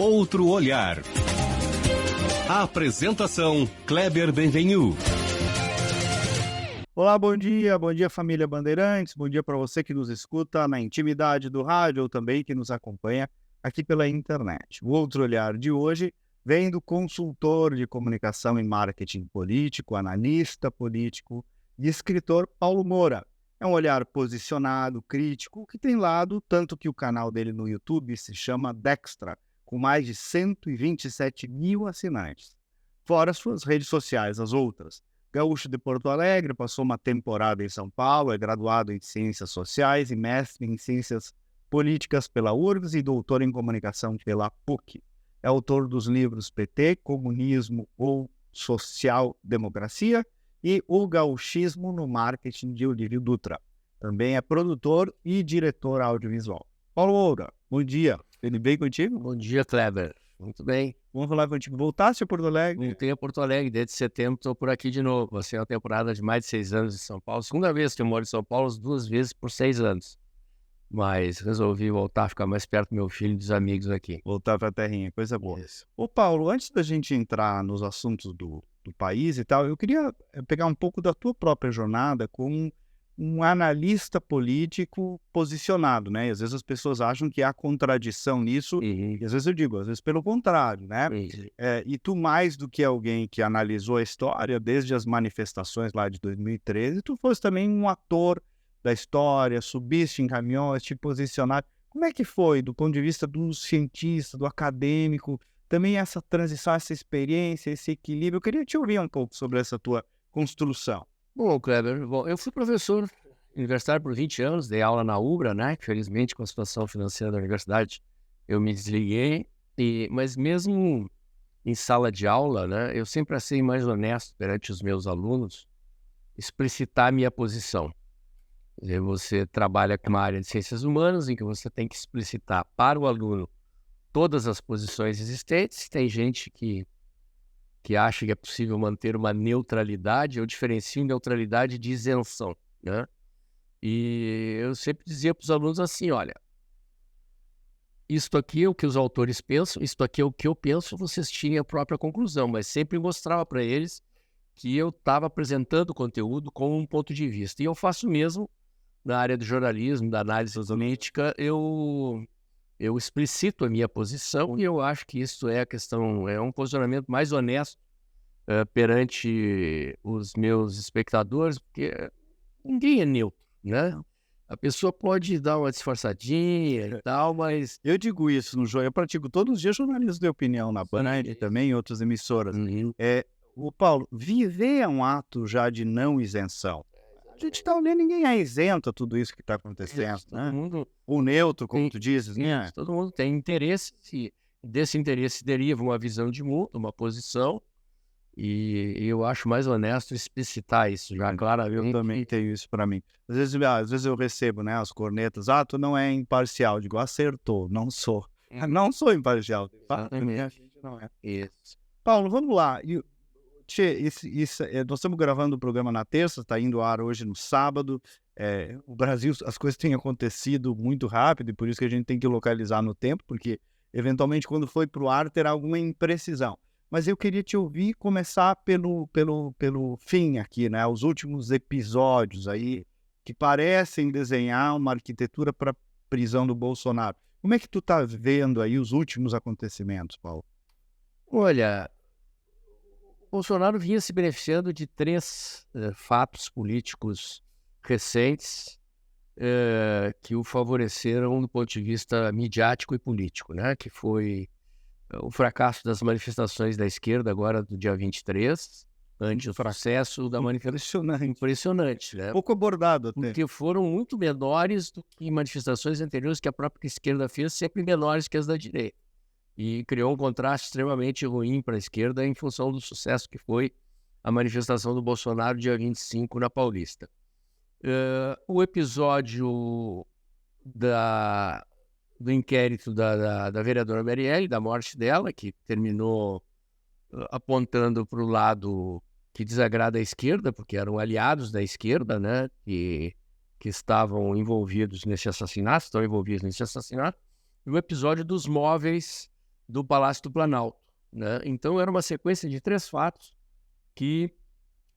Outro olhar. A apresentação, Kleber Benvenu. Olá, bom dia família Bandeirantes, bom dia para você que nos escuta na intimidade do rádio ou também que nos acompanha aqui pela internet. O Outro Olhar de hoje vem do consultor de comunicação e marketing político, analista político e escritor Paulo Moura. É um olhar posicionado, crítico, que tem lado, tanto que o canal dele no YouTube se chama Dextra, com mais de 127 mil assinantes. Fora suas redes sociais, as outras. Gaúcho de Porto Alegre, passou uma temporada em São Paulo, é graduado em Ciências Sociais e mestre em Ciências Políticas pela URGS e doutor em Comunicação pela PUC. É autor dos livros PT, Comunismo ou Social-Democracia e O Gauchismo no Marketing de Olívio Dutra. Também é produtor e diretor audiovisual. Paulo Moura, bom dia. Tudo bem contigo? Bom dia, Kleber. Muito bem. Vamos falar contigo. Voltaste a Porto Alegre? Voltei a Porto Alegre. Desde setembro estou por aqui de novo. Vai ser uma temporada de mais de 6 anos em São Paulo. Segunda vez que eu moro em São Paulo, 2 vezes por 6 anos. Mas resolvi voltar a ficar mais perto do meu filho e dos amigos aqui. Voltar para a terrinha, coisa boa. Isso. Ô Paulo, antes da gente entrar nos assuntos do país e tal, eu queria pegar um pouco da tua própria jornada como um analista político posicionado, né? E às vezes as pessoas acham que há contradição nisso, e às vezes eu digo, às vezes pelo contrário, né? E tu, mais do que alguém que analisou a história, desde as manifestações lá de 2013, tu fosse também um ator da história, subiste em caminhões, te posicionar. Como é que foi, do ponto de vista do cientista, do acadêmico, também essa transição, essa experiência, esse equilíbrio? Eu queria te ouvir um pouco sobre essa tua construção. Bom, Kleber, eu fui professor universitário por 20 anos, dei aula na UBRA, né? Felizmente, com a situação financeira da universidade, eu me desliguei. Mas mesmo em sala de aula, né? Eu sempre achei mais honesto perante os meus alunos explicitar a minha posição. Quer dizer, você trabalha com uma área de ciências humanas em que você tem que explicitar para o aluno todas as posições existentes. Tem gente que acha que é possível manter uma neutralidade. Eu diferencio neutralidade de isenção, né? E eu sempre dizia para os alunos assim, olha, isto aqui é o que os autores pensam, isto aqui é o que eu penso, vocês tirem a própria conclusão, mas sempre mostrava para eles que eu estava apresentando o conteúdo com um ponto de vista. E eu faço mesmo na área do jornalismo, da análise política, eu explicito a minha posição e eu acho que isso é a questão, é um posicionamento mais honesto perante os meus espectadores, porque ninguém é neutro, né? A pessoa pode dar uma disfarçadinha e tal, mas... Eu digo isso no jornal, eu pratico todos os dias jornalismo de opinião na Band e também em outras emissoras. O Paulo, viver é um ato já de não isenção. A gente está olhando, ninguém é isento a tudo isso que está acontecendo, Isso, né? todo mundo O neutro, como tu dizes, né? todo mundo tem interesse, e desse interesse deriva uma visão de mundo, uma posição, e eu acho mais honesto explicitar isso já claramente. Eu também tenho isso para mim. Às vezes eu recebo, né, as cornetas, tu não é imparcial. Digo, acertou, não sou. Não sou imparcial. Não é. Isso. Paulo, vamos lá. Nós estamos gravando o programa na terça, está indo ao ar hoje no sábado. O Brasil, as coisas têm acontecido muito rápido e por isso que a gente tem que localizar no tempo, porque eventualmente quando foi para o ar terá alguma imprecisão. Mas eu queria te ouvir começar pelo fim aqui, né? Os últimos episódios aí que parecem desenhar uma arquitetura para a prisão do Bolsonaro. Como é que tu está vendo aí os últimos acontecimentos, Paulo? Olha, Bolsonaro vinha se beneficiando de 3 fatos políticos recentes que o favoreceram do ponto de vista midiático e político, né? Que foi o fracasso das manifestações da esquerda agora do dia 23, ante o sucesso da manifestação. Impressionante, né? Pouco abordado até. Porque foram muito menores do que manifestações anteriores que a própria esquerda fez, sempre menores que as da direita. E criou um contraste extremamente ruim para a esquerda em função do sucesso que foi a manifestação do Bolsonaro dia 25 na Paulista. O episódio do inquérito da vereadora Marielle, da morte dela, que terminou apontando para o lado que desagrada a esquerda, porque eram aliados da esquerda, né, que estavam envolvidos nesse assassinato, estão envolvidos nesse assassinato. E o episódio dos móveis do Palácio do Planalto, né? Então, era uma sequência de 3 fatos que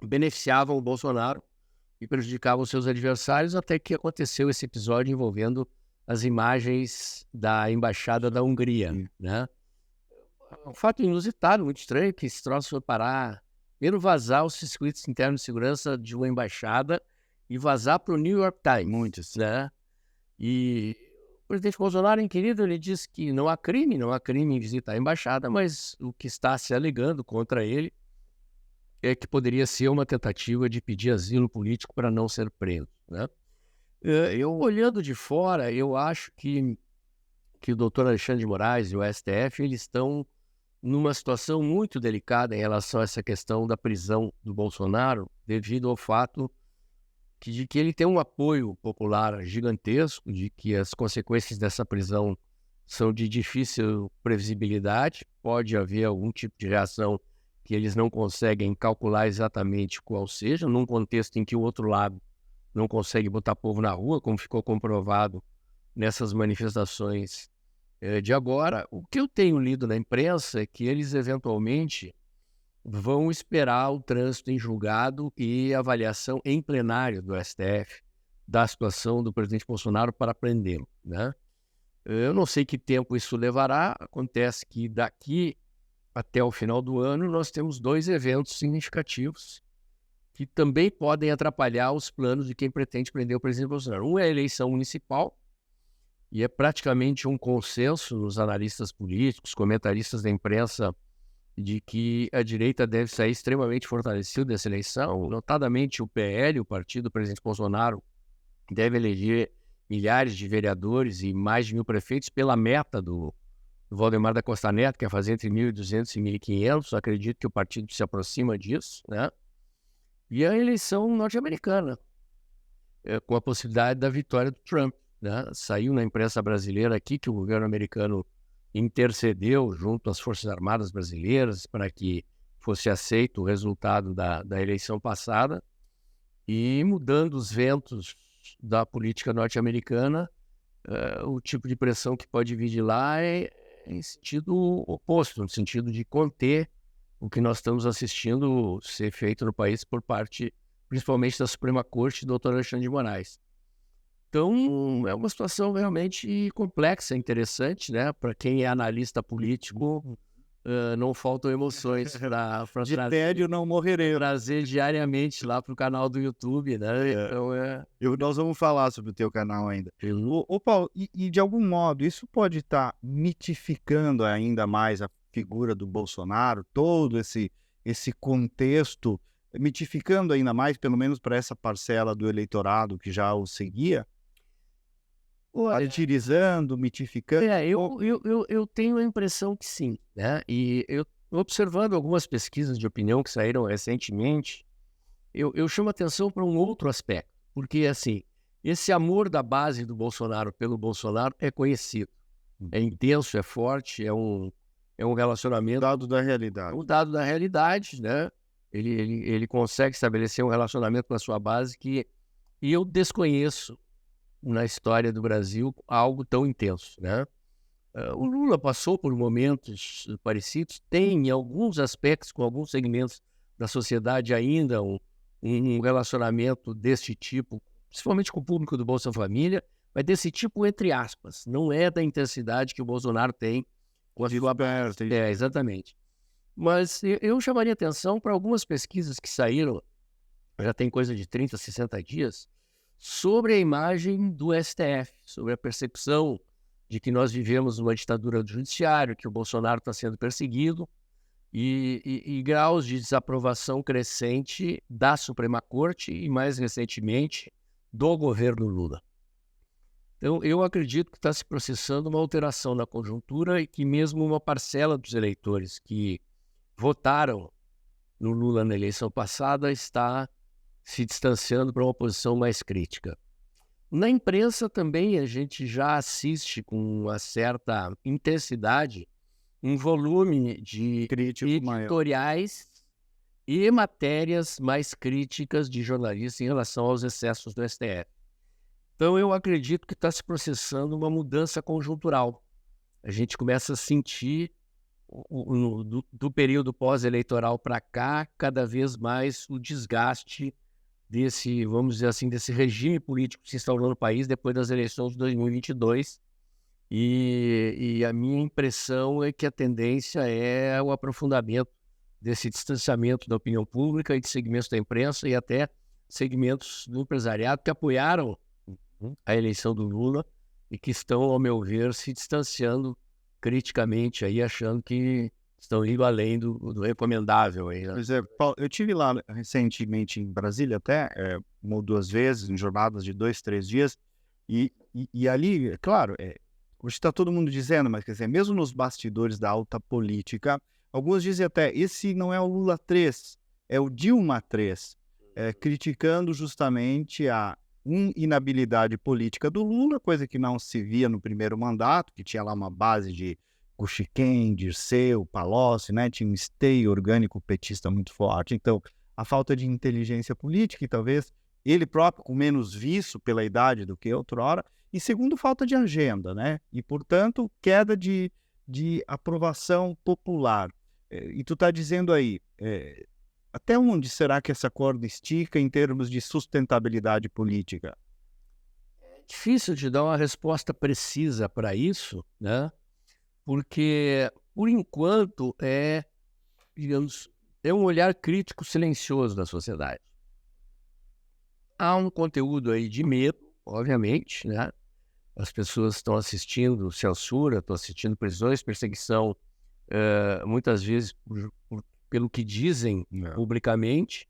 beneficiavam o Bolsonaro e prejudicavam seus adversários, até que aconteceu esse episódio envolvendo as imagens da Embaixada da Hungria, né? Um fato inusitado, muito estranho, que esse troço foi parar, primeiro vazar os circuitos internos de segurança de uma embaixada e vazar para o New York Times. Muitos. Né? E o presidente Bolsonaro, em querido, ele disse que não há crime em visitar a embaixada, mas o que está se alegando contra ele é que poderia ser uma tentativa de pedir asilo político para não ser preso, né? Eu, olhando de fora, eu acho que o doutor Alexandre de Moraes e o STF, eles estão numa situação muito delicada em relação a essa questão da prisão do Bolsonaro, devido ao fato de que ele tem um apoio popular gigantesco, de que as consequências dessa prisão são de difícil previsibilidade, pode haver algum tipo de reação que eles não conseguem calcular exatamente qual seja, num contexto em que o outro lado não consegue botar povo na rua, como ficou comprovado nessas manifestações de agora. O que eu tenho lido na imprensa é que eles eventualmente vão esperar o trânsito em julgado e avaliação em plenário do STF da situação do presidente Bolsonaro para prendê-lo, né? Eu não sei que tempo isso levará. Acontece que daqui até o final do ano nós temos 2 eventos significativos que também podem atrapalhar os planos de quem pretende prender o presidente Bolsonaro. Um é a eleição municipal, e é praticamente um consenso nos analistas políticos, comentaristas da imprensa, de que a direita deve sair extremamente fortalecida dessa eleição. Notadamente o PL, o partido do presidente Bolsonaro, deve eleger milhares de vereadores e mais de 1.000 prefeitos pela meta do Valdemar da Costa Neto, que é fazer entre 1.200 e 1.500. Acredito que o partido se aproxima disso, né? E a eleição norte-americana, com a possibilidade da vitória do Trump, né? Saiu na imprensa brasileira aqui que o governo americano intercedeu junto às Forças Armadas brasileiras para que fosse aceito o resultado da eleição passada, e mudando os ventos da política norte-americana, o tipo de pressão que pode vir de lá é em sentido oposto, no sentido de conter o que nós estamos assistindo ser feito no país por parte, principalmente, da Suprema Corte, do Dr. Alexandre de Moraes. Então, é uma situação realmente complexa, interessante, né? Para quem é analista político, não faltam emoções para De tédio não morrerei. trazer diariamente lá para o canal do YouTube, né? Então, Nós vamos falar sobre o teu canal ainda. Ô Paulo, e de algum modo isso pode estar mitificando ainda mais a figura do Bolsonaro, todo esse contexto, mitificando ainda mais, pelo menos para essa parcela do eleitorado que já o seguia? Satirizando, mitificando? eu tenho a impressão que sim, né? E eu, observando algumas pesquisas de opinião que saíram recentemente, eu chamo atenção para um outro aspecto, porque, assim, esse amor da base do Bolsonaro pelo Bolsonaro é conhecido, é intenso, é forte, é um relacionamento... Dado da realidade. Um dado da realidade, né? Ele consegue estabelecer um relacionamento com a sua base que... E eu desconheço na história do Brasil algo tão intenso, né? O Lula passou por momentos parecidos, tem em alguns aspectos, com alguns segmentos da sociedade ainda, um relacionamento desse tipo, principalmente com o público do Bolsa Família, mas desse tipo entre aspas, não é da intensidade que o Bolsonaro tem com a sua base. Exatamente. Mas eu chamaria atenção para algumas pesquisas que saíram, já tem coisa de 30, 60 dias, sobre a imagem do STF, sobre a percepção de que nós vivemos uma ditadura do judiciário, que o Bolsonaro está sendo perseguido, e graus de desaprovação crescente da Suprema Corte e, mais recentemente, do governo Lula. Então, eu acredito que está se processando uma alteração na conjuntura e que mesmo uma parcela dos eleitores que votaram no Lula na eleição passada está se distanciando para uma posição mais crítica. Na imprensa também a gente já assiste com uma certa intensidade um volume de editoriais e matérias mais críticas de jornalistas em relação aos excessos do STF. Então eu acredito que está se processando uma mudança conjuntural. A gente começa a sentir do período pós-eleitoral para cá, cada vez mais o desgaste desse, vamos dizer assim, desse regime político que se instaurou no país depois das eleições de 2022. E a minha impressão é que a tendência é o aprofundamento desse distanciamento da opinião pública e de segmentos da imprensa e até segmentos do empresariado que apoiaram a eleição do Lula e que estão, ao meu ver, se distanciando criticamente, aí, achando que estão indo além do recomendável. Aí, né? Pois é, Paulo, eu tive lá recentemente em Brasília até, uma ou duas vezes, em jornadas de 2, 3 dias, e ali, é claro, hoje está todo mundo dizendo, mas quer dizer, mesmo nos bastidores da alta política, alguns dizem até, esse não é o Lula 3, é o Dilma 3, criticando justamente a inabilidade política do Lula, coisa que não se via no primeiro mandato, que tinha lá uma base de Kuchiquem, Dirceu, Palocci, né? Tinha um esteio orgânico petista muito forte. Então, a falta de inteligência política e talvez ele próprio com menos vício pela idade do que outrora, e segundo, falta de agenda, né? E, portanto, queda de aprovação popular. E tu está dizendo aí, até onde será que essa corda estica em termos de sustentabilidade política? É difícil de dar uma resposta precisa para isso, né? Porque, por enquanto, digamos, é um olhar crítico silencioso da sociedade. Há um conteúdo aí de medo, obviamente, né? As pessoas estão assistindo censura, estão assistindo prisões, perseguição, muitas vezes pelo que dizem publicamente,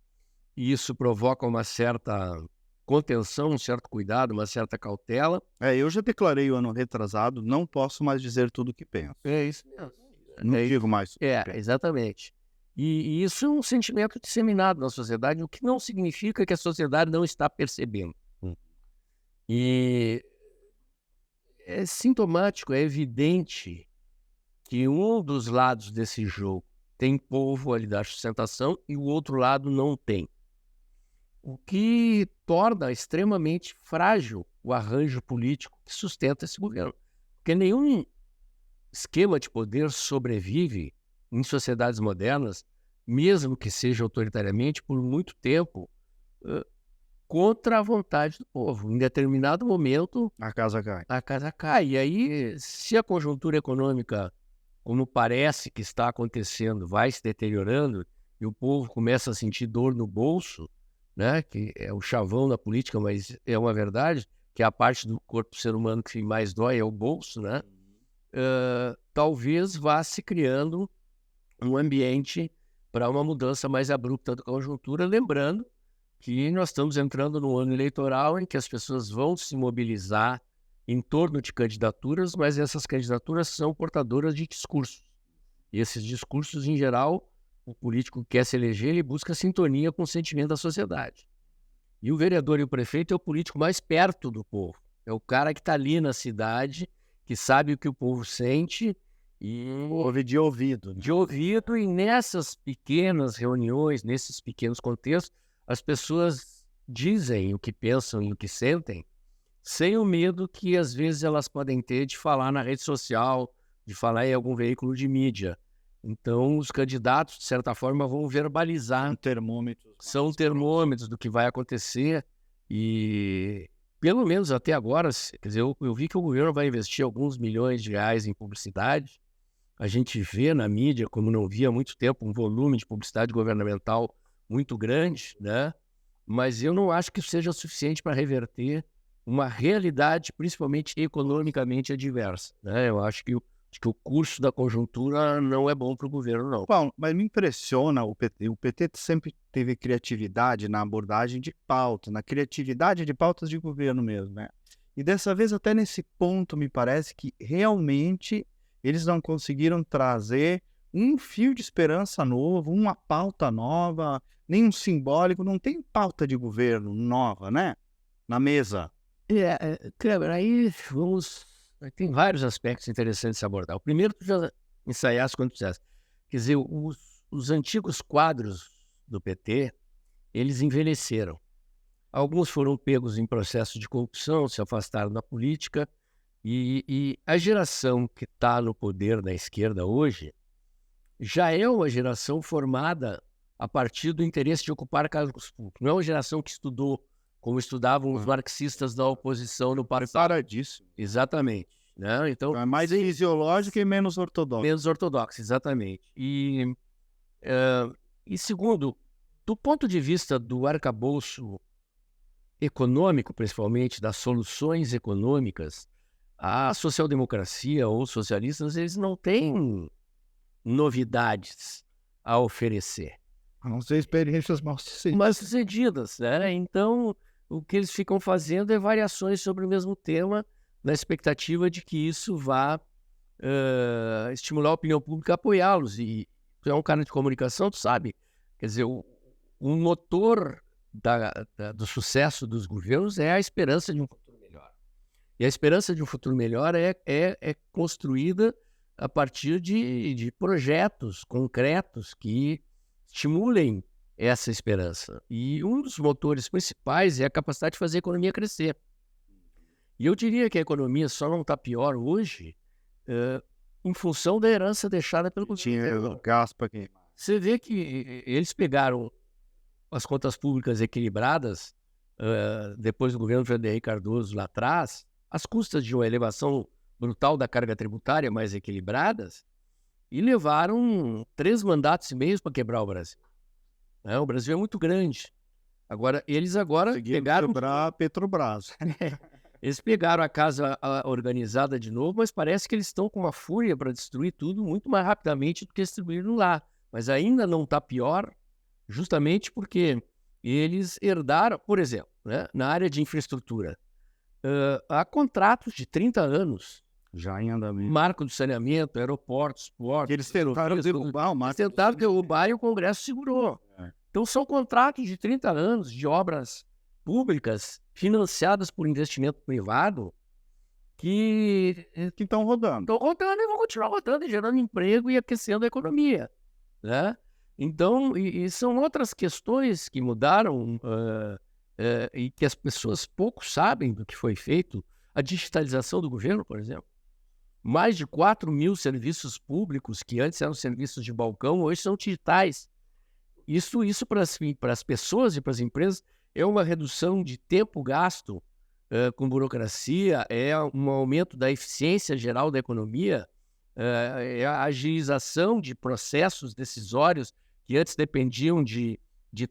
e isso provoca uma certa contenção, um certo cuidado, uma certa cautela. Eu já declarei o ano retrasado, não posso mais dizer tudo o que penso. É isso mesmo. Não digo mais. Exatamente. E isso é um sentimento disseminado na sociedade, o que não significa que a sociedade não está percebendo. E é sintomático, é evidente que um dos lados desse jogo tem povo ali da sustentação e o outro lado não tem. O que torna extremamente frágil o arranjo político que sustenta esse governo. Porque nenhum esquema de poder sobrevive em sociedades modernas, mesmo que seja autoritariamente, por muito tempo, contra a vontade do povo. Em determinado momento, a casa cai. A casa cai. E aí, se a conjuntura econômica, como parece que está acontecendo, vai se deteriorando e o povo começa a sentir dor no bolso, né, que é o chavão da política, mas é uma verdade, que a parte do corpo do ser humano que mais dói é o bolso, né? Talvez vá se criando um ambiente para uma mudança mais abrupta da conjuntura, lembrando que nós estamos entrando num ano eleitoral em que as pessoas vão se mobilizar em torno de candidaturas, mas essas candidaturas são portadoras de discursos. E esses discursos, em geral, o político que quer se eleger, ele busca sintonia com o sentimento da sociedade. E o vereador e o prefeito é o político mais perto do povo. É o cara que está ali na cidade, que sabe o que o povo sente e... Ouve de ouvido. Né? De ouvido, e nessas pequenas reuniões, nesses pequenos contextos, as pessoas dizem o que pensam e o que sentem, sem o medo que às vezes elas podem ter de falar na rede social, de falar em algum veículo de mídia. Então, os candidatos, de certa forma, vão verbalizar. São termômetros do que vai acontecer. E, pelo menos até agora, quer dizer, eu vi que o governo vai investir alguns milhões de reais em publicidade. A gente vê na mídia, como não via há muito tempo, um volume de publicidade governamental muito grande, né? Mas eu não acho que isso seja suficiente para reverter uma realidade, principalmente economicamente adversa, né? Eu acho que o curso da conjuntura não é bom para o governo, não. Bom, mas me impressiona o PT. O PT sempre teve criatividade na abordagem de pauta, na criatividade de pautas de governo mesmo, né? E dessa vez, até nesse ponto, me parece que realmente eles não conseguiram trazer um fio de esperança novo, uma pauta nova, nem um simbólico. Não tem pauta de governo nova, né? Na mesa. Kleber, aí vamos... Tem vários aspectos interessantes a abordar. O primeiro, tu já ensaiaste quando tu disseste. Quer dizer, os antigos quadros do PT, eles envelheceram. Alguns foram pegos em processo de corrupção, se afastaram da política, e a geração que está no poder da esquerda hoje, já é uma geração formada a partir do interesse de ocupar cargos públicos. Não é uma geração que estudou como estudavam os marxistas da oposição no passado. Preparadíssimo. Exatamente. Né? Então, É mais fisiológica e menos ortodoxa. menos ortodoxa, exatamente. E segundo, do ponto de vista do arcabouço econômico, principalmente, das soluções econômicas, a social-democracia ou os socialistas, eles não têm novidades a oferecer. A não ser experiências mal sucedidas. Mas sucedidas, né? Então, o que eles ficam fazendo é variações sobre o mesmo tema, na expectativa de que isso vá estimular a opinião pública a apoiá-los. E tu é um cara de comunicação, tu sabe. Quer dizer, o motor do sucesso dos governos é a esperança de um futuro melhor. E a esperança de um futuro melhor é construída a partir de projetos concretos que estimulem essa esperança. E um dos motores principais é a capacidade de fazer a economia crescer. E eu diria que a economia só não está pior hoje em função da herança deixada pelo governo. Tinha gás para queimar. Você vê que eles pegaram as contas públicas equilibradas depois do governo Fernando Henrique Cardoso lá atrás, às custas de uma elevação brutal da carga tributária mais equilibradas, e levaram 3 mandatos e meio para quebrar o Brasil. O Brasil é muito grande. Eles pegaram... quebrar a Petrobras. Eles pegaram a casa organizada de novo, mas parece que eles estão com uma fúria para destruir tudo muito mais rapidamente do que destruíram lá. Mas ainda não está pior, justamente porque eles herdaram, por exemplo, né, na área de infraestrutura, há contratos de 30 anos, já em andamento. Marco do saneamento, aeroportos, portos... Eles tentaram derrubar o marco. Eles tentaram derrubar e o Congresso segurou. Então são contratos de 30 anos de obras públicas financiadas por investimento privado que estão rodando. Estão rodando e vão continuar rodando, e gerando emprego e aquecendo a economia. Né? Então, e são outras questões que mudaram e que as pessoas pouco sabem do que foi feito. A digitalização do governo, por exemplo. Mais de 4 mil serviços públicos, que antes eram serviços de balcão, hoje são digitais. Isso para as pessoas e para as empresas é uma redução de tempo gasto com burocracia, é um aumento da eficiência geral da economia, é a agilização de processos decisórios que antes dependiam de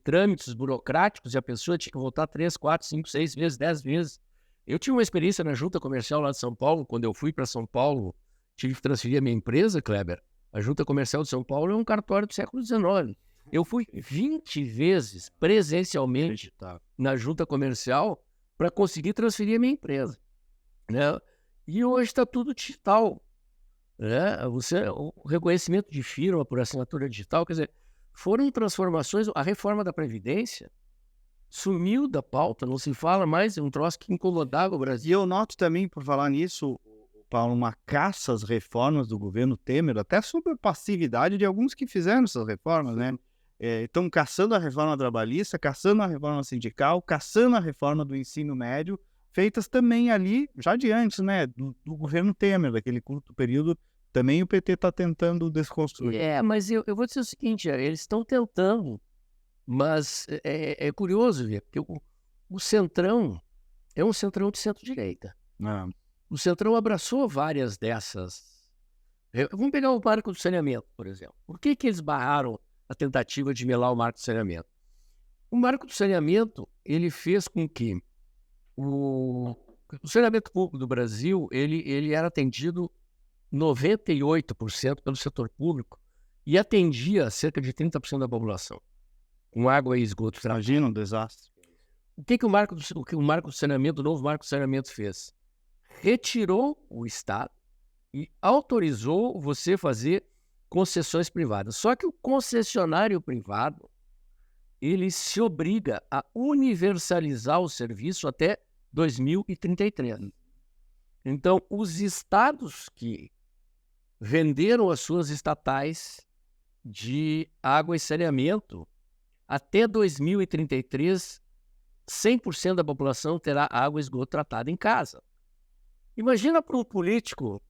trâmites burocráticos e a pessoa tinha que voltar 3, 4, 5, 6 vezes, 10 vezes. Eu tive uma experiência na junta comercial lá de São Paulo. Quando eu fui para São Paulo, tive que transferir a minha empresa, Kleber. A junta comercial de São Paulo é um cartório do século XIX. Eu fui 20 vezes presencialmente na junta comercial para conseguir transferir a minha empresa. Né? E hoje está tudo digital. Né? O reconhecimento de firma por assinatura digital, quer dizer, foram transformações. A reforma da Previdência sumiu da pauta, não se fala mais, é um troço que incomodava o Brasil. E eu noto também, por falar nisso, Paulo, uma caça às reformas do governo Temer, até sobre a passividade de alguns que fizeram essas reformas, né? Estão caçando a reforma trabalhista, caçando a reforma sindical, caçando a reforma do ensino médio, feitas também ali, já de antes, né, do governo Temer, daquele curto período, também o PT está tentando desconstruir. Mas eu vou dizer o seguinte, eles estão tentando, mas é curioso ver, porque o Centrão é um Centrão de centro-direita. O Centrão abraçou várias dessas. Vamos pegar o marco do saneamento, por exemplo. Por que eles barraram a tentativa de melar o marco do saneamento? O marco do saneamento, ele fez com que o saneamento público do Brasil, ele era atendido 98% pelo setor público e atendia cerca de 30% da população, com água e esgoto. Imagina um desastre. O que o marco do saneamento, o novo marco do saneamento fez? Retirou o Estado e autorizou você fazer concessões privadas. Só que o concessionário privado, ele se obriga a universalizar o serviço até 2033. Então, os estados que venderam as suas estatais de água e saneamento, até 2033, 100% da população terá água e esgoto tratada em casa. Imagina para um político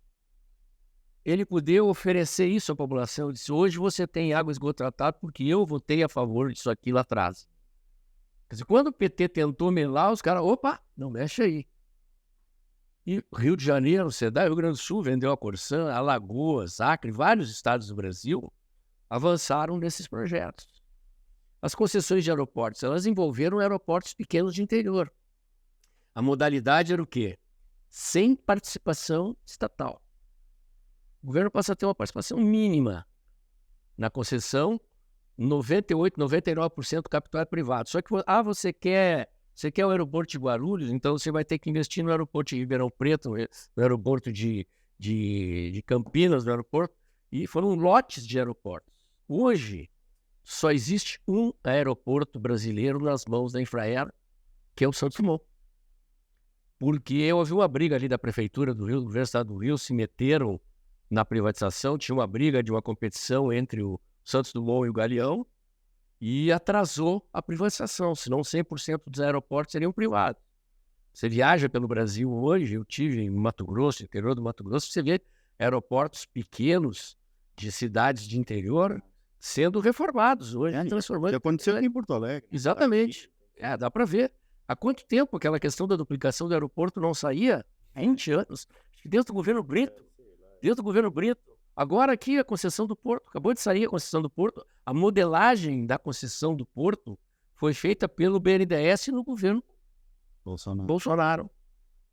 ele poder oferecer isso à população. Ele disse, hoje você tem água e esgoto tratado porque eu votei a favor disso aqui lá atrás. Quer dizer, quando o PT tentou melar, os caras, opa, não mexe aí. E Rio de Janeiro, Cidade, Rio Grande do Sul vendeu a Corsã, Alagoas, Acre, vários estados do Brasil avançaram nesses projetos. As concessões de aeroportos, elas envolveram aeroportos pequenos de interior. A modalidade era o quê? Sem participação estatal. O governo passa a ter uma participação mínima na concessão, 98%, 99% do capital é privado. Só que, você quer o aeroporto de Guarulhos, então você vai ter que investir no aeroporto de Ribeirão Preto, no aeroporto de Campinas, no aeroporto, e foram lotes de aeroportos. Hoje, só existe um aeroporto brasileiro nas mãos da Infraero, que é o Santos Dumont. Porque houve uma briga ali da Prefeitura do Rio, do governo do Estado do Rio, se meteram na privatização, tinha uma briga de uma competição entre o Santos Dumont e o Galeão, e atrasou a privatização, senão 100% dos aeroportos seriam privados. Você viaja pelo Brasil hoje, eu tive em Mato Grosso, interior do Mato Grosso, você vê aeroportos pequenos de cidades de interior sendo reformados hoje, transformando. Já aconteceu aqui em Porto Alegre. Exatamente. Dá para ver. Há quanto tempo aquela questão da duplicação do aeroporto não saía? 20 anos. Desde o governo Brito. Agora aqui a concessão do Porto. Acabou de sair a concessão do Porto. A modelagem da concessão do Porto foi feita pelo BNDES no governo Bolsonaro.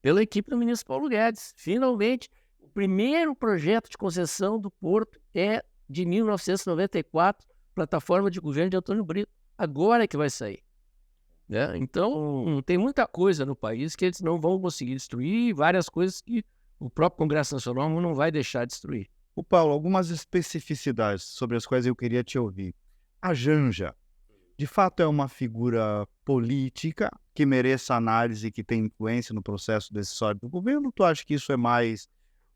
Pela equipe do ministro Paulo Guedes. Finalmente, o primeiro projeto de concessão do Porto é de 1994, plataforma de governo de Antônio Brito. Agora é que vai sair. Então, tem muita coisa no país que eles não vão conseguir destruir, várias coisas que o próprio Congresso Nacional não vai deixar destruir. O Paulo, algumas especificidades sobre as quais eu queria te ouvir. A Janja, de fato é uma figura política que mereça análise, que tem influência no processo decisório do governo, ou tu acha que isso é mais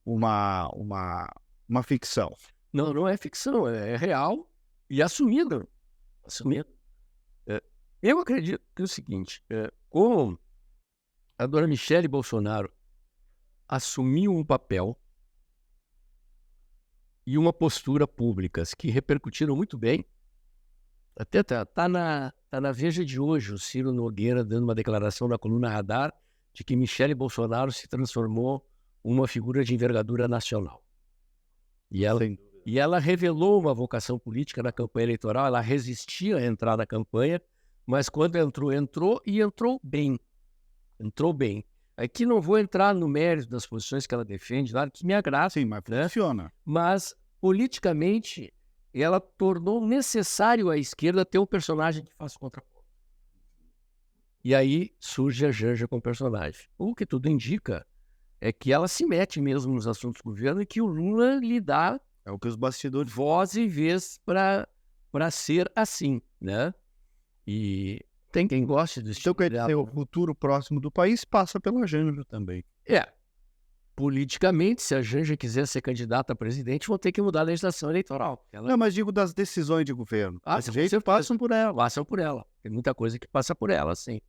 uma ficção? Não, não é ficção, é real e assumido. Eu acredito que é o seguinte, como a dona Michele Bolsonaro assumiu um papel e uma postura públicas que repercutiram muito bem, até tá na Veja de hoje, o Ciro Nogueira dando uma declaração na coluna Radar de que Michele Bolsonaro se transformou uma figura de envergadura nacional. E ela revelou uma vocação política na campanha eleitoral, ela resistia a entrar na campanha, mas quando entrou e entrou bem. Aqui não vou entrar no mérito das posições que ela defende, nada que me agrada. Sim, mas funciona. Mas, politicamente, ela tornou necessário à esquerda ter um personagem que faça contraponto. E aí surge a Janja como personagem. O que tudo indica é que ela se mete mesmo nos assuntos do governo e que o Lula lhe dá É o que os bastidores... voz e vez para ser assim, né? E tem quem goste do Então, quer dizer, o futuro próximo do país passa pela Janja também. Politicamente, se a Janja quiser ser candidata a presidente, vão ter que mudar a legislação eleitoral. Não, mas digo das decisões de governo. Desse jeito passam por ela. Passam por ela. Tem muita coisa que passa por ela, sim.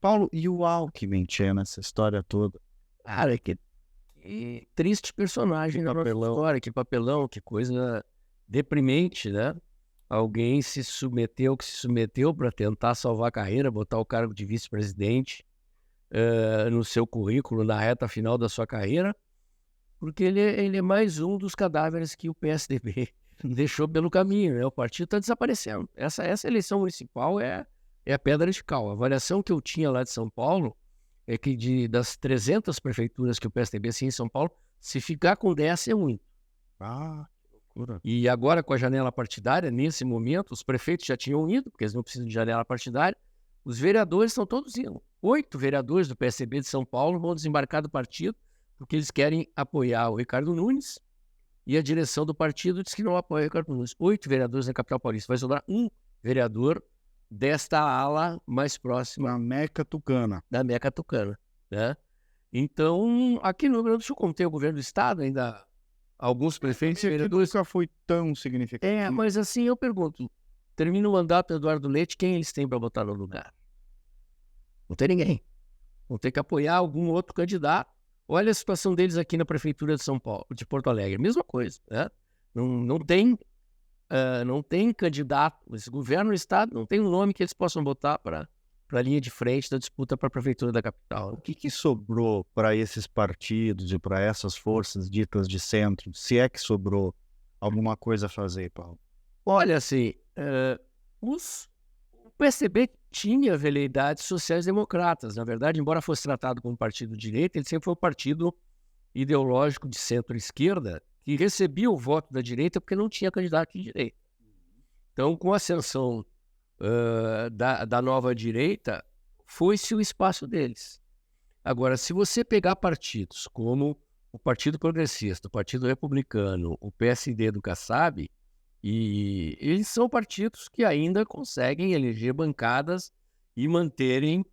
Paulo, e o Alckmin, nessa história toda? Cara, que triste personagem na nossa história, que papelão, que coisa deprimente, né? Alguém se submeteu para tentar salvar a carreira, botar o cargo de vice-presidente no seu currículo na reta final da sua carreira, porque ele é mais um dos cadáveres que o PSDB deixou pelo caminho, né? O partido está desaparecendo. Essa eleição municipal é a pedra de cal. A avaliação que eu tinha lá de São Paulo é que das 300 prefeituras que o PSDB tinha em São Paulo, se ficar com 10 é muito. E agora com a janela partidária, nesse momento, os prefeitos já tinham ido, porque eles não precisam de janela partidária, os vereadores estão todos indo. 8 vereadores do PSDB de São Paulo vão desembarcar do partido, porque eles querem apoiar o Ricardo Nunes, e a direção do partido diz que não apoia o Ricardo Nunes. 8 vereadores na capital paulista. Vai sobrar um vereador desta ala mais próxima. Da Meca Tucana. Né? Então, aqui no Rio Grande do Sul, como tem o governo do estado, ainda alguns prefeitos e vereadores... Nunca foi tão significativo. Mas assim, eu pergunto, termina o mandato do Eduardo Leite, quem eles têm para botar no lugar? Não tem ninguém. Vão ter que apoiar algum outro candidato, Olha a situação deles aqui na prefeitura de São Paulo, de Porto Alegre, mesma coisa, né? Não tem candidato, esse governo do estado não tem um nome que eles possam botar para a linha de frente da disputa para a prefeitura da capital. O que sobrou para esses partidos e para essas forças ditas de centro, se é que sobrou alguma coisa a fazer, Paulo? Olha, assim, o PSDB tinha veleidades sociais-democratas. Na verdade, embora fosse tratado como partido de direita, ele sempre foi um partido ideológico de centro-esquerda que recebia o voto da direita porque não tinha candidato de direita. Então, com a ascensão da nova direita, foi-se o espaço deles. Agora, se você pegar partidos como o Partido Progressista, o Partido Republicano, o PSD do Kassab, e eles são partidos que ainda conseguem eleger bancadas e manterem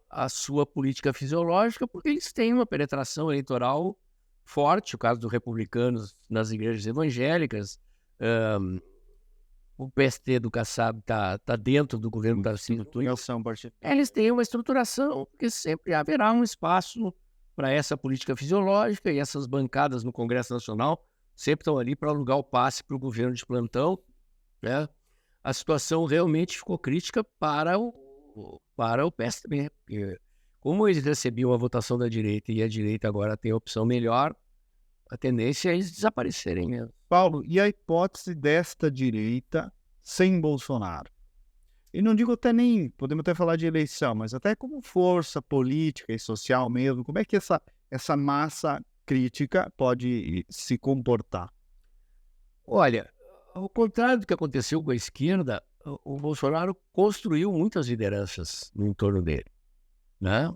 a sua política fisiológica, porque eles têm uma penetração eleitoral forte, o caso dos republicanos nas igrejas evangélicas. O PST do Kassab está dentro do governo da Tarcísio Tunick. Eles têm uma estruturação, porque sempre haverá um espaço para essa política fisiológica, e essas bancadas no Congresso Nacional sempre estão ali para alugar o passe para o governo de plantão, né? A situação realmente ficou crítica para o PSDB. Porque como eles recebiam a votação da direita e a direita agora tem a opção melhor, a tendência é eles desaparecerem mesmo. Paulo, e a hipótese desta direita sem Bolsonaro? E não digo até nem, podemos até falar de eleição, mas até como força política e social mesmo, como é que essa massa crítica pode se comportar? Olha, ao contrário do que aconteceu com a esquerda, o Bolsonaro construiu muitas lideranças no entorno dele, né?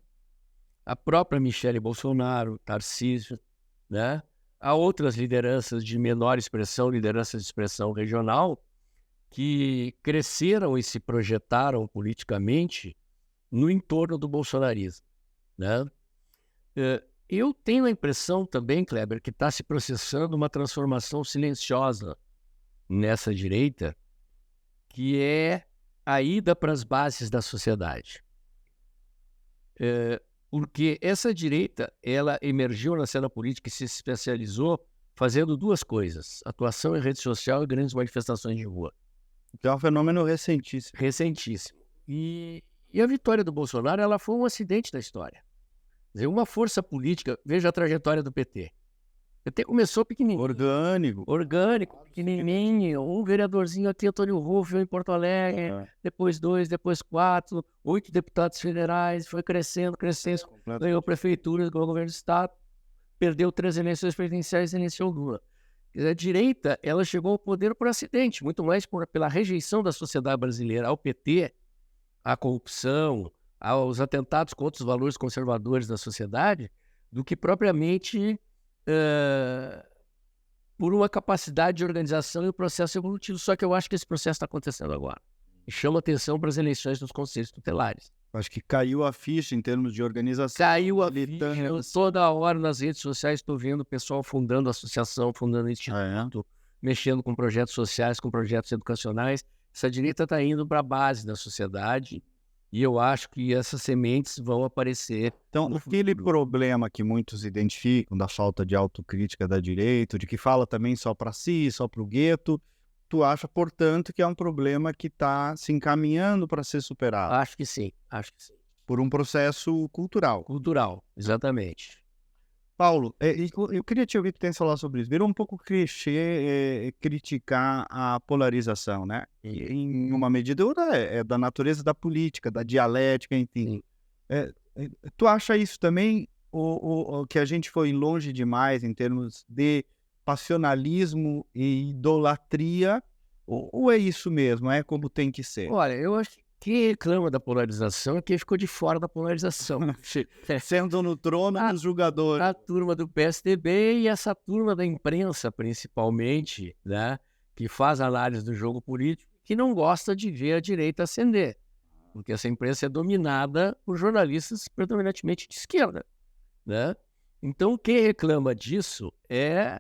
A própria Michele Bolsonaro, Tarcísio, né? Há outras lideranças de menor expressão, lideranças de expressão regional, que cresceram e se projetaram politicamente no entorno do bolsonarismo, né? Eu tenho a impressão também, Kleber, que está se processando uma transformação silenciosa nessa direita, que é a ida para as bases da sociedade. Porque essa direita, ela emergiu na cena política e se especializou fazendo duas coisas: atuação em rede social e grandes manifestações de rua. Então é um fenômeno recentíssimo. Recentíssimo. E a vitória do Bolsonaro, ela foi um acidente da história. Quer dizer, uma força política, veja a trajetória do PT. O PT começou pequenininho. Orgânico, pequenininho. Um vereadorzinho aqui, Antônio Rufo, em Porto Alegre. Depois 2, depois 4, 8 deputados federais. Foi crescendo. Ganhou prefeitura, ganhou governo do estado. Perdeu 3 eleições presidenciais e iniciou Lula. Quer dizer, a direita, ela chegou ao poder por acidente, muito mais pela rejeição da sociedade brasileira ao PT, à corrupção, aos atentados contra os valores conservadores da sociedade, do que propriamente por uma capacidade de organização e o processo evolutivo. Só que eu acho que esse processo está acontecendo agora. E chama atenção para as eleições dos conselhos tutelares. Acho que caiu a ficha em termos de organização. Caiu a ficha. Eu toda hora nas redes sociais estou vendo o pessoal fundando associação, fundando instituto, mexendo com projetos sociais, com projetos educacionais. Essa direita está indo para a base da sociedade. E eu acho que essas sementes vão aparecer. Então, aquele problema que muitos identificam da falta de autocrítica da direita, de que fala também só para si, só para o gueto, tu acha, portanto, que é um problema que está se encaminhando para ser superado? Acho que sim. Por um processo cultural. Cultural, exatamente. Paulo, eu queria te ouvir que tem que falar sobre isso. Virou um pouco clichê criticar a polarização, né? E, em uma medida é da natureza da política, da dialética, enfim. Tu acha isso também, ou que a gente foi longe demais em termos de passionalismo e idolatria, ou é isso mesmo, é como tem que ser? Olha, eu acho que quem reclama da polarização é quem ficou de fora da polarização. Sendo no trono dos julgadores. A turma do PSDB e essa turma da imprensa, principalmente, né, que faz análise do jogo político, que não gosta de ver a direita ascender. Porque essa imprensa é dominada por jornalistas predominantemente de esquerda, né? Então, quem reclama disso é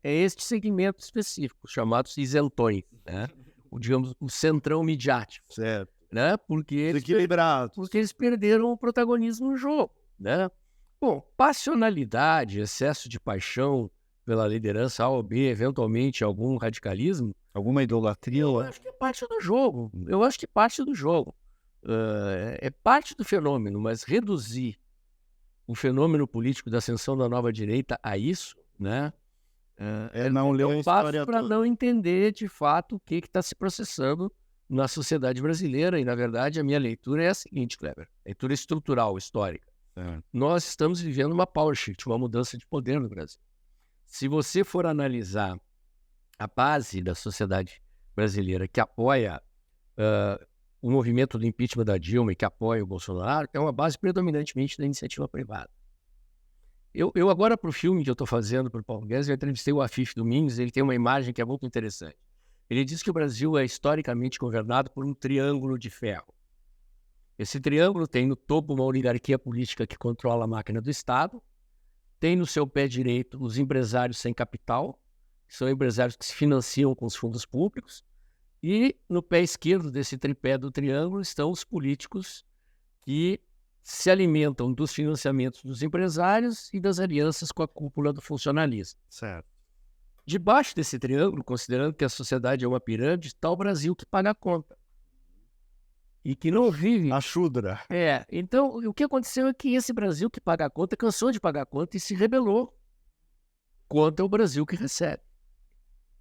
este segmento específico, chamados isentões, né? Digamos, o centrão midiático. Certo. Né? Porque equilibrado. Porque eles perderam o protagonismo no jogo, né? Bom, passionalidade, excesso de paixão pela liderança A ou B, eventualmente algum radicalismo, Alguma idolatria? eu acho que é parte do jogo. Eu acho que é parte do jogo. É parte do fenômeno, mas reduzir o fenômeno político da ascensão da nova direita a isso, né? Não ler a um história passo para toda. não entender de fato o que está se processando na sociedade brasileira. E, na verdade, a minha leitura é a seguinte, Kleber: leitura estrutural, histórica. Nós estamos vivendo uma power shift, uma mudança de poder no Brasil. Se você for analisar a base da sociedade brasileira que apoia o movimento do impeachment da Dilma e que apoia o Bolsonaro, é uma base predominantemente da iniciativa privada. Eu agora, para o filme que eu estou fazendo para o Paulo Guedes, eu entrevistei o Afif Domingues. Ele tem uma imagem que é muito interessante. Ele diz que o Brasil é historicamente governado por um triângulo de ferro. Esse triângulo tem no topo uma oligarquia política que controla a máquina do Estado, tem no seu pé direito os empresários sem capital, que são empresários que se financiam com os fundos públicos, e no pé esquerdo desse tripé do triângulo estão os políticos que se alimentam dos financiamentos dos empresários e das alianças com a cúpula do funcionalismo. Certo. Debaixo desse triângulo, considerando que a sociedade é uma pirâmide, está o Brasil que paga a conta. E que não vive... A Shudra. Então, o que aconteceu é que esse Brasil que paga a conta cansou de pagar a conta e se rebelou contra o Brasil que recebe.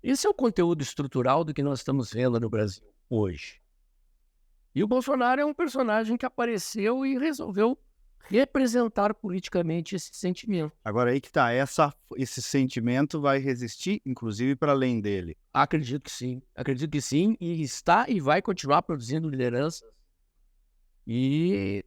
Esse é o conteúdo estrutural do que nós estamos vendo no Brasil hoje. E o Bolsonaro é um personagem que apareceu e resolveu representar politicamente esse sentimento. Agora aí que tá, esse sentimento vai resistir, inclusive, para além dele. Acredito que sim, e está e vai continuar produzindo lideranças e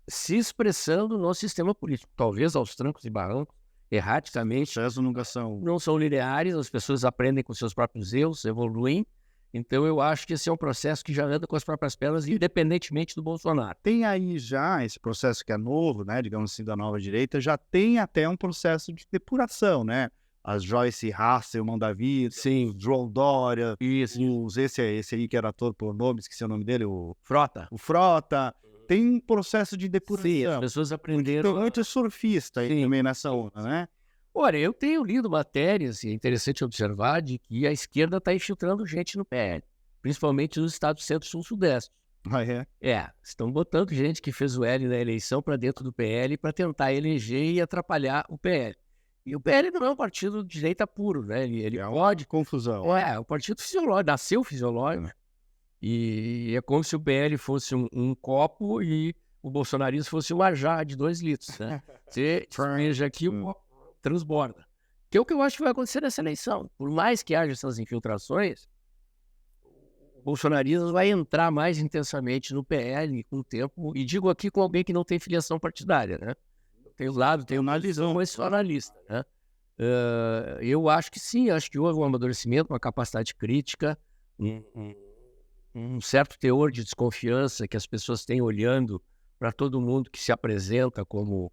se expressando no sistema político, talvez aos trancos e barrancos, erraticamente. Processos nunca são... Não são lineares, as pessoas aprendem com seus próprios erros, evoluem. Então eu acho que esse é um processo que já anda com as próprias pernas, independentemente do Bolsonaro. Tem aí já esse processo que é novo, né, digamos assim, da nova direita, já tem até um processo de depuração, né? As Joyce Hasselman, Mão da Vida, Sim. João Dória, Isso. esse aí que era ator por nome, esqueci o nome dele, o Frota. Frota. Tem um processo de depuração. Sim, as pessoas aprenderam. Tem muito surfista aí também nessa onda, né? Olha, eu tenho lido matérias, e é interessante observar, de que a esquerda está infiltrando gente no PL, principalmente nos estados centro, sul, sudeste. Ah, é? Estão botando gente que fez o L na eleição para dentro do PL para tentar eleger e atrapalhar o PL. E o PL não é um partido de direita puro, né? Ele pode... Confusão. É um partido fisiológico, nasceu fisiológico. E é como se o PL fosse um copo e o bolsonarismo fosse uma jarra de 2 litros, né? Você veja aqui, o copo transborda. Que é o que eu acho que vai acontecer nessa eleição. Por mais que haja essas infiltrações, o bolsonarismo vai entrar mais intensamente no PL com o tempo, e digo aqui com alguém que não tem filiação partidária, né? Tem um lado, tem uma visão, mas sou analista, né? Eu acho que sim, acho que houve um amadurecimento, uma capacidade crítica, um certo teor de desconfiança que as pessoas têm olhando para todo mundo que se apresenta como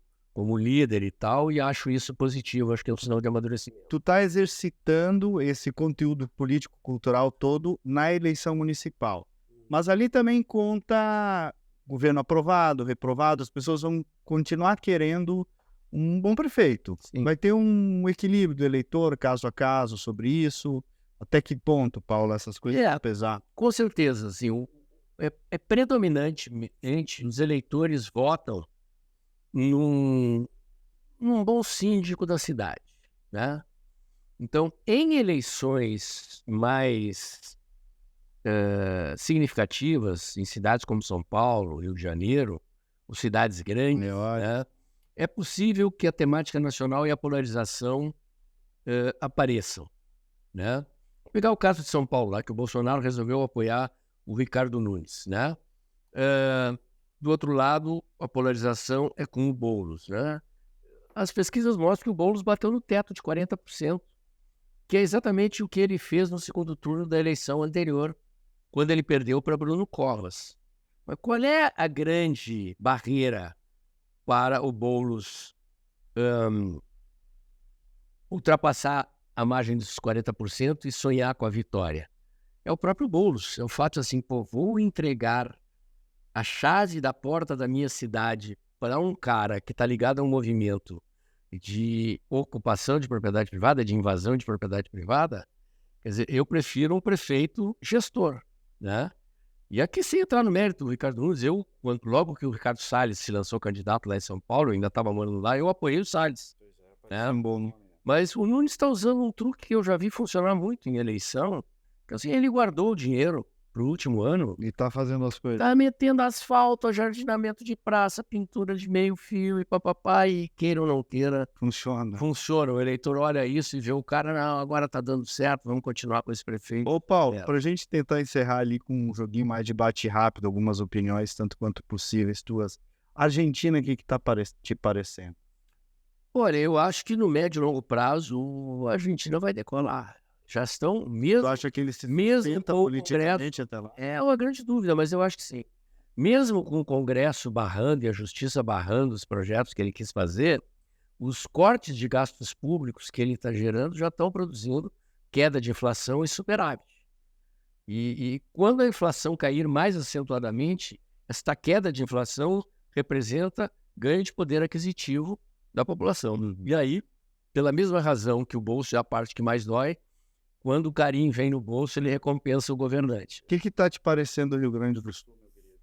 líder e tal, e acho isso positivo, acho que é um sinal de amadurecimento. Tu tá exercitando esse conteúdo político-cultural todo na eleição municipal. Mas ali também conta governo aprovado, reprovado, as pessoas vão continuar querendo um bom prefeito. Sim. Vai ter um equilíbrio do eleitor, caso a caso, sobre isso. Até que ponto, Paulo, essas coisas vão pesar? Com certeza, assim, é predominantemente os eleitores votam num bom síndico da cidade, né? Então, em eleições mais significativas, em cidades como São Paulo, Rio de Janeiro, ou cidades grandes, né, é possível que a temática nacional e a polarização apareçam, né? Vou pegar o caso de São Paulo, lá que o Bolsonaro resolveu apoiar o Ricardo Nunes, né? Do outro lado, a polarização é com o Boulos, né? As pesquisas mostram que o Boulos bateu no teto de 40%, que é exatamente o que ele fez no segundo turno da eleição anterior, quando ele perdeu para Bruno Covas. Mas qual é a grande barreira para o Boulos ultrapassar a margem dos 40% e sonhar com a vitória? É o próprio Boulos. É o fato assim, vou entregar a chave da porta da minha cidade para um cara que está ligado a um movimento de ocupação de propriedade privada, de invasão de propriedade privada, quer dizer, eu prefiro um prefeito gestor, né? E aqui, sem entrar no mérito do Ricardo Nunes, logo que o Ricardo Salles se lançou candidato lá em São Paulo, eu ainda estava morando lá, eu apoiei o Salles. Né? Mas o Nunes está usando um truque que eu já vi funcionar muito em eleição, que assim, ele guardou o dinheiro para o último ano. E tá fazendo as coisas. Tá metendo asfalto, jardinamento de praça, pintura de meio fio e papapá, e queira ou não queira, Funciona. funciona. O eleitor olha isso e vê o cara, não, agora tá dando certo, vamos continuar com esse prefeito. Ô, Paulo, É. pra gente tentar encerrar ali com um joguinho mais de bate rápido, algumas opiniões, tanto quanto possíveis tuas. Argentina, o que tá te parecendo? Olha, eu acho que no médio e longo prazo a Argentina vai decolar. Já estão mesmo. Tu acha que eles se mesmo sustentam com o politicamente até lá? É uma grande dúvida, mas eu acho que sim. Mesmo com o Congresso barrando e a Justiça barrando os projetos que ele quis fazer, os cortes de gastos públicos que ele está gerando já estão produzindo queda de inflação e superávit. E quando a inflação cair mais acentuadamente, esta queda de inflação representa ganho de poder aquisitivo da população. E aí, pela mesma razão que o bolso é a parte que mais dói, quando o carinho vem no bolso, ele recompensa o governante. O que tá te parecendo o Rio Grande do Sul, meu querido?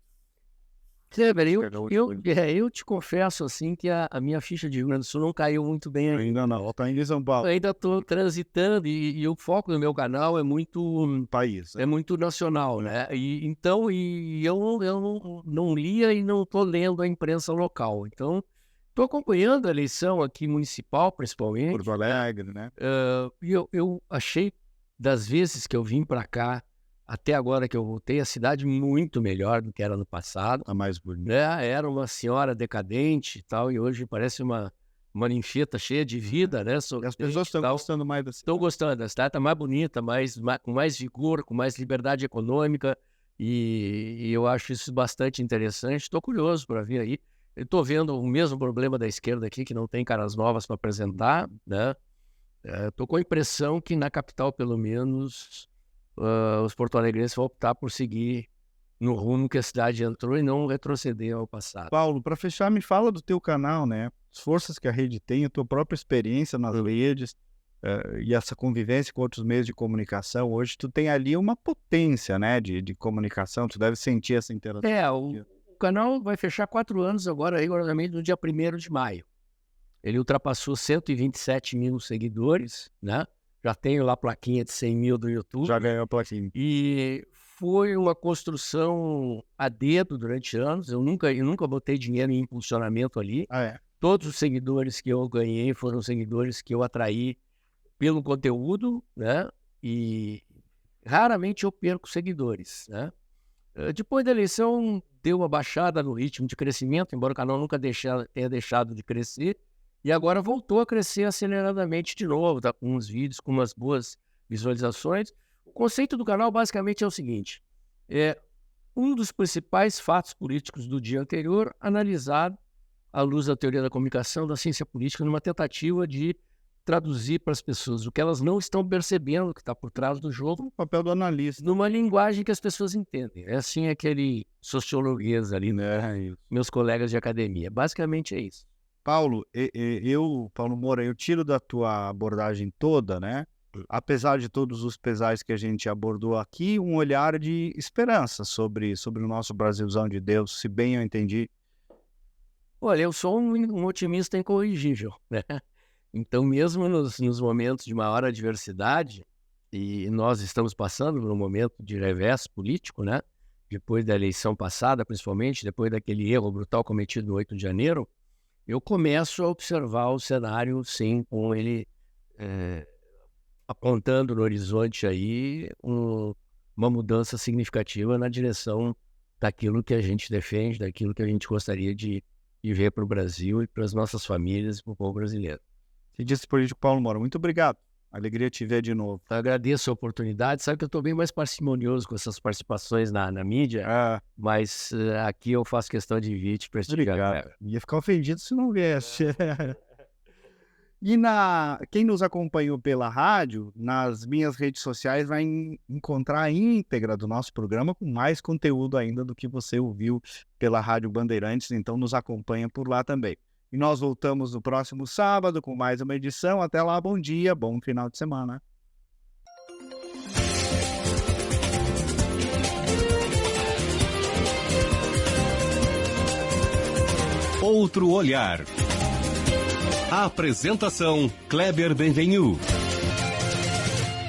Kleber, eu te confesso assim que a minha ficha de Rio Grande do Sul não caiu muito bem ainda. Ainda não, tá indo em São Paulo. Eu ainda estou transitando e o foco do meu canal é muito País. é muito nacional, né? Então eu não lia e não estou lendo a imprensa local. Então, estou acompanhando a eleição aqui municipal, principalmente. Porto Alegre, né? E eu achei, das vezes que eu vim para cá, até agora que eu voltei, a cidade muito melhor do que era no passado. A mais bonita. Né? Era uma senhora decadente e tal, e hoje parece uma ninfeta cheia de vida, né? E as pessoas estão gostando mais da cidade. Estão gostando, a cidade está mais bonita, com mais vigor, com mais liberdade econômica, e eu acho isso bastante interessante. Estou curioso para vir aí. Eu estou vendo o mesmo problema da esquerda aqui, que não tem caras novas para apresentar, né? Estou com a impressão que na capital, pelo menos, os porto-alegrenses vão optar por seguir no rumo que a cidade entrou e não retroceder ao passado. Paulo, para fechar, me fala do teu canal, né? As forças que a rede tem, a tua própria experiência nas redes e essa convivência com outros meios de comunicação. Hoje tu tem ali uma potência, né, de comunicação, tu deve sentir essa interação. O canal vai fechar 4 anos agora, rigorosamente no dia 1º de maio. Ele ultrapassou 127 mil seguidores, né? Já tenho lá a plaquinha de 100 mil do YouTube. Já ganhou a plaquinha. E foi uma construção a dedo durante anos. Eu nunca botei dinheiro em impulsionamento ali. Todos os seguidores que eu ganhei foram seguidores que eu atraí pelo conteúdo, né? E raramente eu perco seguidores, né? Depois da eleição, deu uma baixada no ritmo de crescimento, embora o canal nunca tenha deixado de crescer. E agora voltou a crescer aceleradamente de novo, tá com uns vídeos, com umas boas visualizações. O conceito do canal basicamente é o seguinte: um dos principais fatos políticos do dia anterior analisado à luz da teoria da comunicação, da ciência política, numa tentativa de traduzir para as pessoas o que elas não estão percebendo que está por trás do jogo. O papel do analista. Numa linguagem que as pessoas entendem. É assim aquele sociologuês ali, né? Meus colegas de academia. Basicamente é isso. Paulo, Paulo Moura, eu tiro da tua abordagem toda, né? Apesar de todos os pesares que a gente abordou aqui, um olhar de esperança sobre o nosso Brasilzão de Deus, se bem eu entendi. Olha, eu sou um otimista incorrigível, né? Então, mesmo nos momentos de maior adversidade, e nós estamos passando por um momento de revés político, né? Depois da eleição passada, principalmente, depois daquele erro brutal cometido no 8 de janeiro, eu começo a observar o cenário, sim, com ele apontando no horizonte aí uma mudança significativa na direção daquilo que a gente defende, daquilo que a gente gostaria de ver para o Brasil e para as nossas famílias e para o povo brasileiro. Cientista político Paulo Moura, muito obrigado. Alegria te ver de novo. Eu agradeço a oportunidade. Sabe que eu estou bem mais parcimonioso com essas participações na mídia, mas aqui eu faço questão de vir te prestigiar. Obrigado. Ia ficar ofendido se não viesse. E quem nos acompanhou pela rádio, nas minhas redes sociais vai encontrar a íntegra do nosso programa com mais conteúdo ainda do que você ouviu pela Rádio Bandeirantes, então nos acompanha por lá também. E nós voltamos no próximo sábado com mais uma edição. Até lá, bom dia, bom final de semana. Outro olhar. A apresentação Kleber Benvenu.